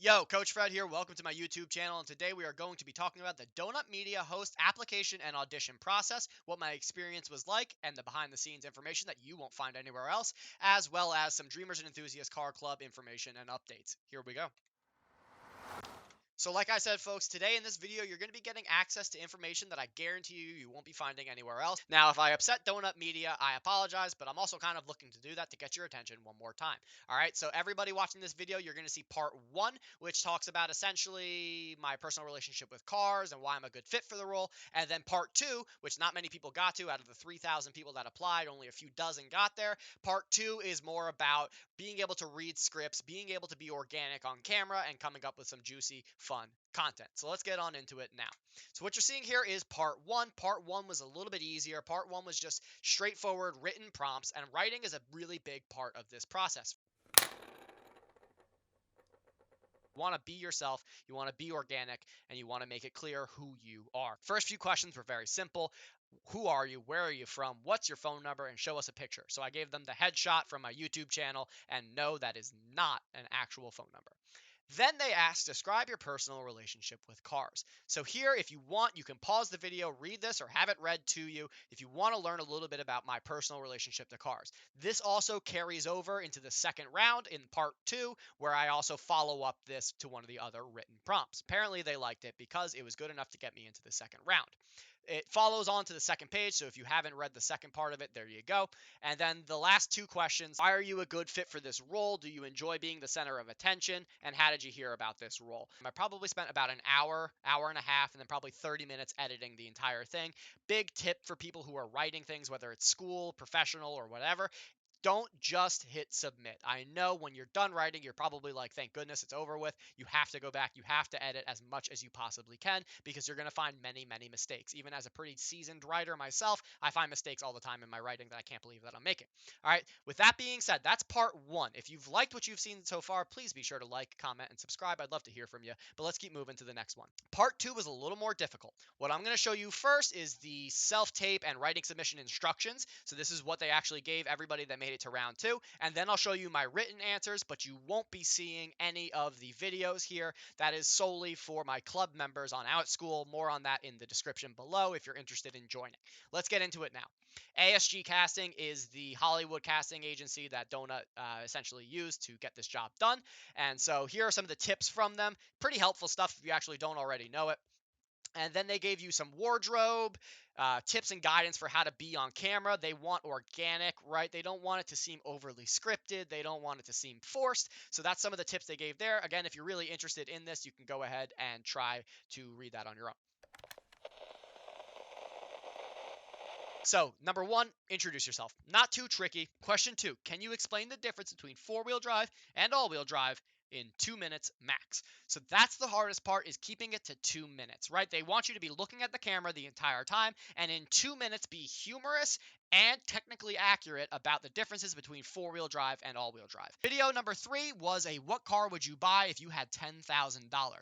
Yo, Coach Fred here. Welcome to my YouTube channel. And today we are going to be talking about the Donut Media host application and audition process, what my experience was like, and the behind the scenes information that you won't find anywhere else, as well as some Dreamers and Enthusiasts Car Club information and updates. Here we go. So like I said, folks, today in this video, you're going to be getting access to information that I guarantee you won't be finding anywhere else. Now, if I upset Donut Media, I apologize, but I'm also kind of looking to do that to get your attention one more time. All right, so everybody watching this video, you're going to see part one, which talks about essentially my personal relationship with cars and why I'm a good fit for the role. And then part two, which not many people got to, out of the 3,000 people that applied, only a few dozen got there. Part two is more about being able to read scripts, being able to be organic on camera, and coming up with some juicy, fun content. So let's get on into it now. So what you're seeing here is part one. Part one was a little bit easier. Part one was just straightforward written prompts, and writing is a really big part of this process. You want to be yourself, you want to be organic, and you want to make it clear who you are. First few questions were very simple. Who are you? Where are you from? What's your phone number? And show us a picture. So I gave them the headshot from my YouTube channel, and no, that is not an actual phone number. Then they ask, describe your personal relationship with cars. So here, if you want, you can pause the video, read this, or have it read to you if you want to learn a little bit about my personal relationship to cars. This also carries over into the second round in part two, where I also follow up this to one of the other written prompts. Apparently, they liked it because it was good enough to get me into the second round. It follows on to the second page, so if you haven't read the second part of it, there you go. And then the last two questions: why are you a good fit for this role? Do you enjoy being the center of attention? And how did you hear about this role? I probably spent about an hour, hour and a half, and then probably 30 minutes editing the entire thing. Big tip for people who are writing things, whether it's school, professional, or whatever: don't just hit submit. I know when you're done writing, you're probably like, thank goodness it's over with. You have to go back. You have to edit as much as you possibly can, because you're going to find many, many mistakes. Even as a pretty seasoned writer myself, I find mistakes all the time in my writing that I can't believe that I'm making. All right. With that being said, that's part one. If you've liked what you've seen so far, please be sure to like, comment, and subscribe. I'd love to hear from you. But let's keep moving to the next one. Part two is a little more difficult. What I'm going to show you first is the self-tape and writing submission instructions. So this is what they actually gave everybody that made it to round two. And then I'll show you my written answers, but you won't be seeing any of the videos here. That is solely for my club members on Outschool. More on that in the description below if you're interested in joining. Let's get into it now. ASG Casting is the Hollywood casting agency that Donut essentially used to get this job done. And so here are some of the tips from them. Pretty helpful stuff if you actually don't already know it. And then they gave you some wardrobe tips and guidance for how to be on camera. They want organic, right? They don't want it to seem overly scripted. They don't want it to seem forced. So that's some of the tips they gave there. Again, if you're really interested in this, you can go ahead and try to read that on your own. So, number one, introduce yourself. Not too tricky. Question two, can you explain the difference between four-wheel drive and all-wheel drive in 2 minutes max? So that's the hardest part, is keeping it to 2 minutes, right? They want you to be looking at the camera the entire time, and in 2 minutes be humorous and technically accurate about the differences between four-wheel drive and all-wheel drive. Video number three was a what car would you buy if you had $10,000?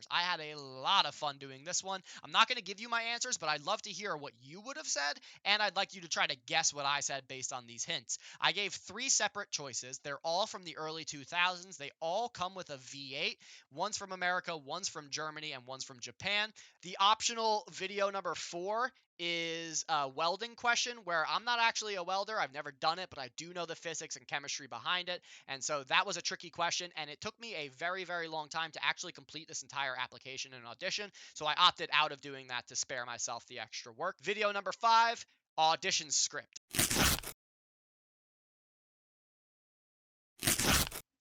I had a lot of fun doing this one. I'm not going to give you my answers, but I'd love to hear what you would have said, and I'd like you to try to guess what I said based on these hints. I gave three separate choices. They're all from the early 2000s. They all come with a V8. One's from America, one's from Germany, and one's from Japan. The optional video number four is a welding question, where I'm not actually a welder. I've never done it, but I do know the physics and chemistry behind it. And so that was a tricky question, and it took me a very, very long time to actually complete this entire application and audition. So I opted out of doing that to spare myself the extra work. Video number five, audition script.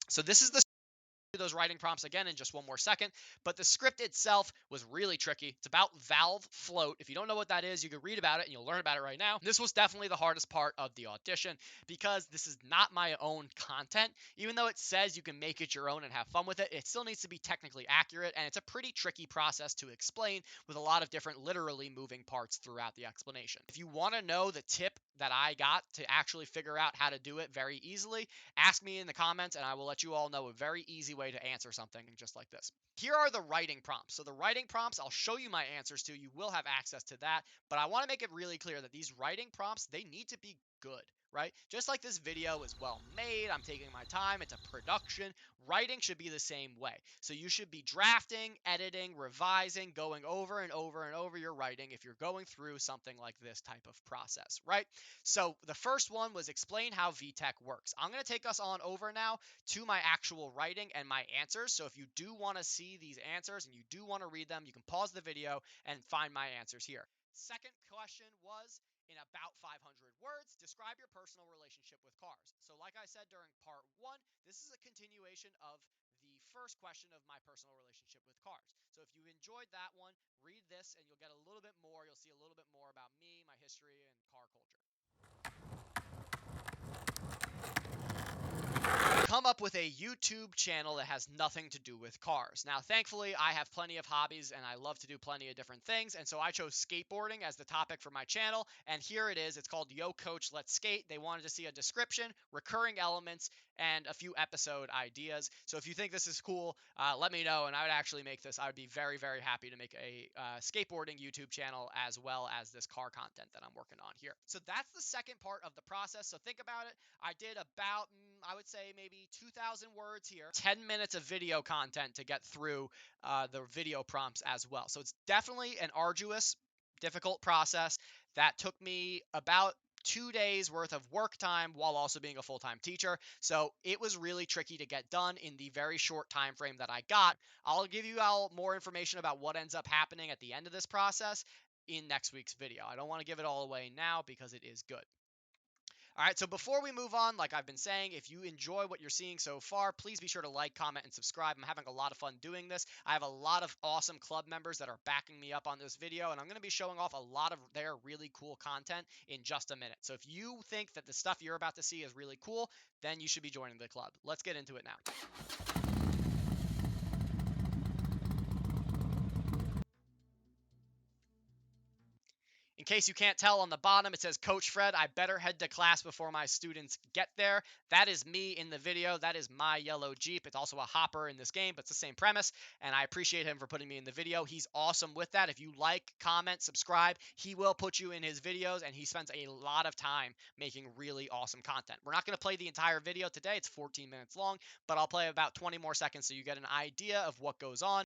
So this is the those writing prompts again in just one more second, but the script itself was really tricky. It's about valve float. If you don't know what that is, you can read about it and you'll learn about it right now. This was definitely the hardest part of the audition, because this is not my own content. Even though it says you can make it your own and have fun with it, it still needs to be technically accurate, and it's a pretty tricky process to explain with a lot of different literally moving parts throughout the explanation. If you want to know the tip that I got to actually figure out how to do it very easily, ask me in the comments and I will let you all know a very easy way to answer something just like this. Here are the writing prompts. So the writing prompts, I'll show you my answers to. You will have access to that, but I want to make it really clear that these writing prompts, they need to be good. right? Just like this video is well made, I'm taking my time, it's a production. Writing should be the same way. So you should be drafting, editing, revising, going over and over and over your writing if you're going through something like this type of process, right? So the first one was explain how VTech works. I'm going to take us on over now to my actual writing and my answers. So if you do want to see these answers and you do want to read them, you can pause the video and find my answers here. Second question was, in about 500 words, describe your personal relationship with cars. So like I said during part one, this is a continuation of the first question of my personal relationship with cars. So if you enjoyed that one, read this and you'll get a little bit more. You'll see a little bit more about me, my history, and car culture. Come up with a YouTube channel that has nothing to do with cars. Now, thankfully, I have plenty of hobbies and I love to do plenty of different things. And so I chose skateboarding as the topic for my channel. And here it is. It's called Yo Coach Let's Skate. They wanted to see a description, recurring elements, and a few episode ideas. So if you think this is cool, let me know. And I would actually make this. I would be very, very happy to make a skateboarding YouTube channel as well as this car content that I'm working on here. So that's the second part of the process. So think about it. I did about, I would say maybe 2,000 words here, 10 minutes of video content to get through the video prompts as well. So it's definitely an arduous, difficult process that took me about 2 days worth of work time while also being a full-time teacher. So it was really tricky to get done in the very short time frame that I got. I'll give you all more information about what ends up happening at the end of this process in next week's video. I don't want to give it all away now because it is good. All right, so before we move on, like I've been saying, if you enjoy what you're seeing so far, please be sure to like, comment, and subscribe. I'm having a lot of fun doing this. I have a lot of awesome club members that are backing me up on this video, and I'm going to be showing off a lot of their really cool content in just a minute. So if you think that the stuff you're about to see is really cool, then you should be joining the club. Let's get into it now. In case you can't tell, on the bottom it says Coach Fred. I better head to class before my students get there. That is me in the video. That is my yellow Jeep. It's also a hopper in this game, but it's the same premise, and I appreciate him for putting me in the video. He's awesome with that. If you like, comment, subscribe, he will put you in his videos, and he spends a lot of time making really awesome content. We're not going to play the entire video today. It's 14 minutes long, but I'll play about 20 more seconds so you get an idea of what goes on.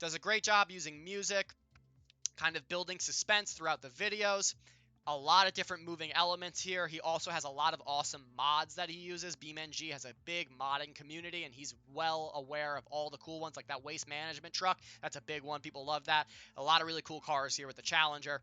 Does a great job using music, kind of building suspense throughout the videos. A lot of different moving elements here. He also has a lot of awesome mods that he uses. Beamng has a big modding community, and he's well aware of all the cool ones, like that waste management truck. That's a big one. People love that. A lot of really cool cars here with the Challenger.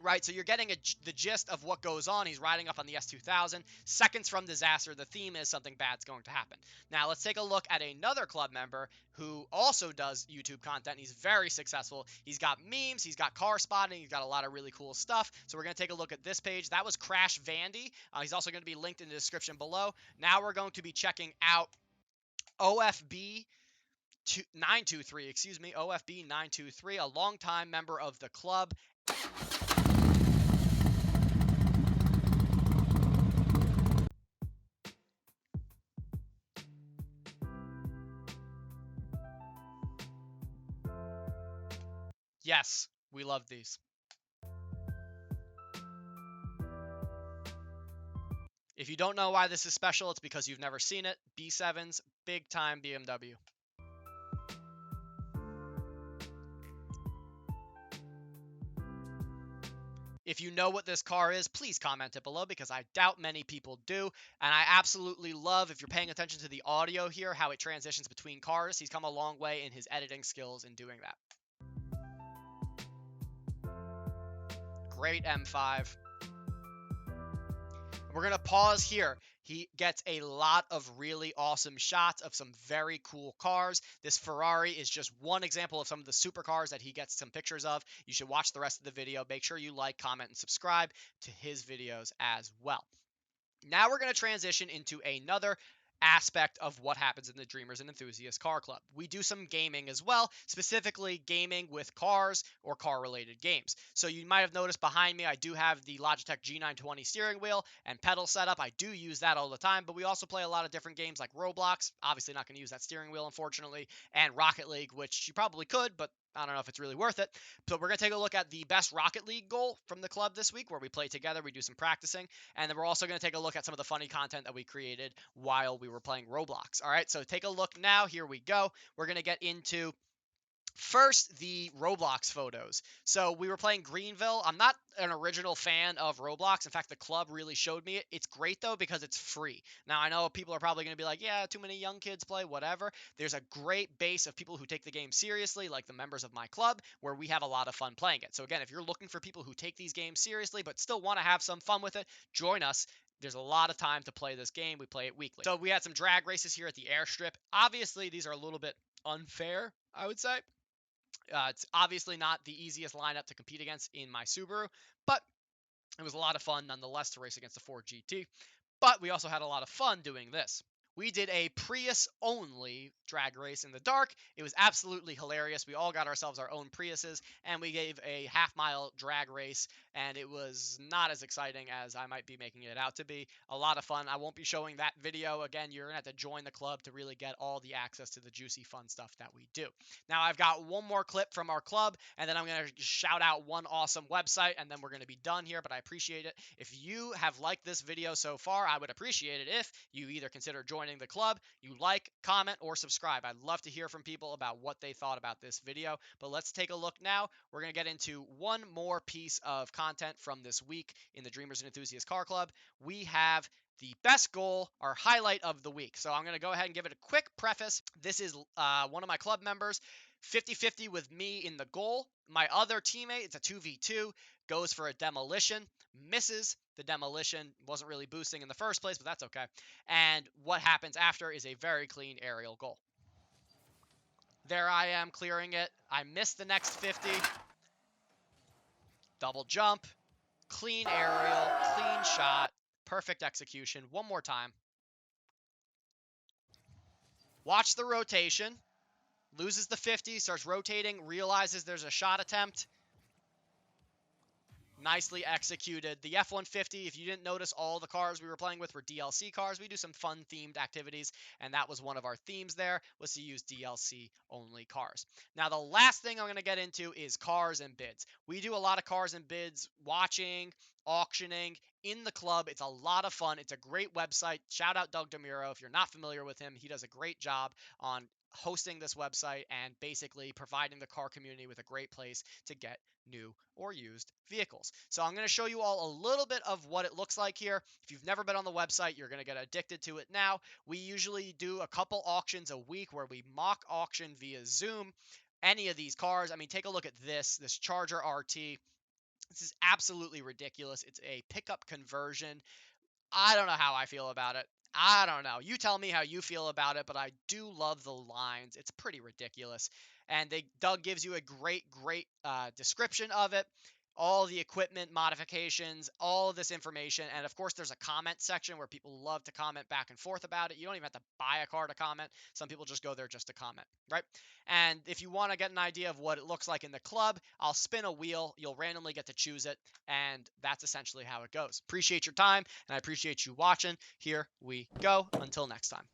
Right, so you're getting the gist of what goes on. He's riding up on the S2000. Seconds from disaster, the theme is something bad's going to happen. Now, let's take a look at another club member who also does YouTube content. He's very successful. He's got memes, he's got car spotting, he's got a lot of really cool stuff. So we're going to take a look at this page. That was Crash Vandy. He's also going to be linked in the description below. Now we're going to be checking out OFB 923, OFB 923, a longtime member of the club. Yes, we love these. If you don't know why this is special, it's because you've never seen it. B7's big time BMW. If you know what this car is, please comment it below because I doubt many people do. And I absolutely love, if you're paying attention to the audio here, how it transitions between cars. He's come a long way in his editing skills in doing that. Great M5. We're going to pause here. He gets a lot of really awesome shots of some very cool cars. This Ferrari is just one example of some of the supercars that he gets some pictures of. You should watch the rest of the video. Make sure you like, comment, and subscribe to his videos as well. Now we're going to transition into another aspect of what happens in the Dreamers and Enthusiasts Car Club. We do some gaming as well, specifically gaming with cars or car related games. So you might have noticed behind me, I do have the Logitech G920 steering wheel and pedal setup. I do use that all the time, but we also play a lot of different games like Roblox. Obviously, not going to use that steering wheel, unfortunately, and Rocket League, which you probably could, but I don't know if it's really worth it. So we're going to take a look at the best Rocket League goal from the club this week, where we play together, we do some practicing, and then we're also going to take a look at some of the funny content that we created while we were playing Roblox. All right, so take a look now. Here we go. We're going to get into first, the Roblox photos. So we were playing Greenville. I'm not an original fan of Roblox. In fact, the club really showed me it. It's great though because it's free. Now I know people are probably going to be like, yeah, too many young kids play, whatever. There's a great base of people who take the game seriously, like the members of my club, where we have a lot of fun playing it. So again, if you're looking for people who take these games seriously but still want to have some fun with it, join us. There's a lot of time to play this game. We play it weekly. So we had some drag races here at the airstrip. Obviously, these are a little bit unfair, I would say. It's obviously not the easiest lineup to compete against in my Subaru, but it was a lot of fun nonetheless to race against the Ford GT. But we also had a lot of fun doing this. We did a Prius only drag race in the dark. It was absolutely hilarious. We all got ourselves our own Priuses and we gave a half-mile drag race, and it was not as exciting as I might be making it out to be. A lot of fun. I won't be showing that video. Again, you're going to have to join the club to really get all the access to the juicy fun stuff that we do. Now, I've got one more clip from our club, and then I'm going to shout out one awesome website, and then we're going to be done here, but I appreciate it. If you have liked this video so far, I would appreciate it if you either consider joining the club, you like, comment, or subscribe. I'd love to hear from people about what they thought about this video, but let's take a look now. We're going to get into one more piece of content from this week in the Dreamers and Enthusiasts Car Club. We have the best goal, our highlight of the week. So I'm going to go ahead and give it a quick preface. This is one of my club members, 50-50 with me in the goal. My other teammate, it's a 2v2, goes for a demolition, misses the demolition, wasn't really boosting in the first place, but that's okay. And what happens after is a very clean aerial goal. There I am clearing it. I missed the next 50. Double jump, clean aerial, clean shot, perfect execution. One more time. Watch the rotation. Loses the 50, starts rotating, realizes there's a shot attempt. Nicely executed. The F-150, if you didn't notice, all the cars we were playing with were DLC cars. We do some fun themed activities, and that was one of our themes there, was to use DLC only cars. Now, the last thing I'm going to get into is cars and bids. We do a lot of cars and bids, watching, auctioning in the club. It's a lot of fun. It's a great website. Shout out Doug DeMuro. If you're not familiar with him, he does a great job on hosting this website and basically providing the car community with a great place to get new or used vehicles. So I'm going to show you all a little bit of what it looks like here. If you've never been on the website, you're going to get addicted to it now. We usually do a couple auctions a week where we mock auction via Zoom any of these cars. I mean, take a look at this Charger RT. This is absolutely ridiculous. It's a pickup conversion. I don't know how I feel about it. I don't know. You tell me how you feel about it, but I do love the lines. It's pretty ridiculous. And Doug gives you a great description of it, all the equipment modifications, all of this information. And of course, there's a comment section where people love to comment back and forth about it. You don't even have to buy a car to comment. Some people just go there just to comment, right? And if you want to get an idea of what it looks like in the club, I'll spin a wheel. You'll randomly get to choose it. And that's essentially how it goes. Appreciate your time, and I appreciate you watching. Here we go. Until next time.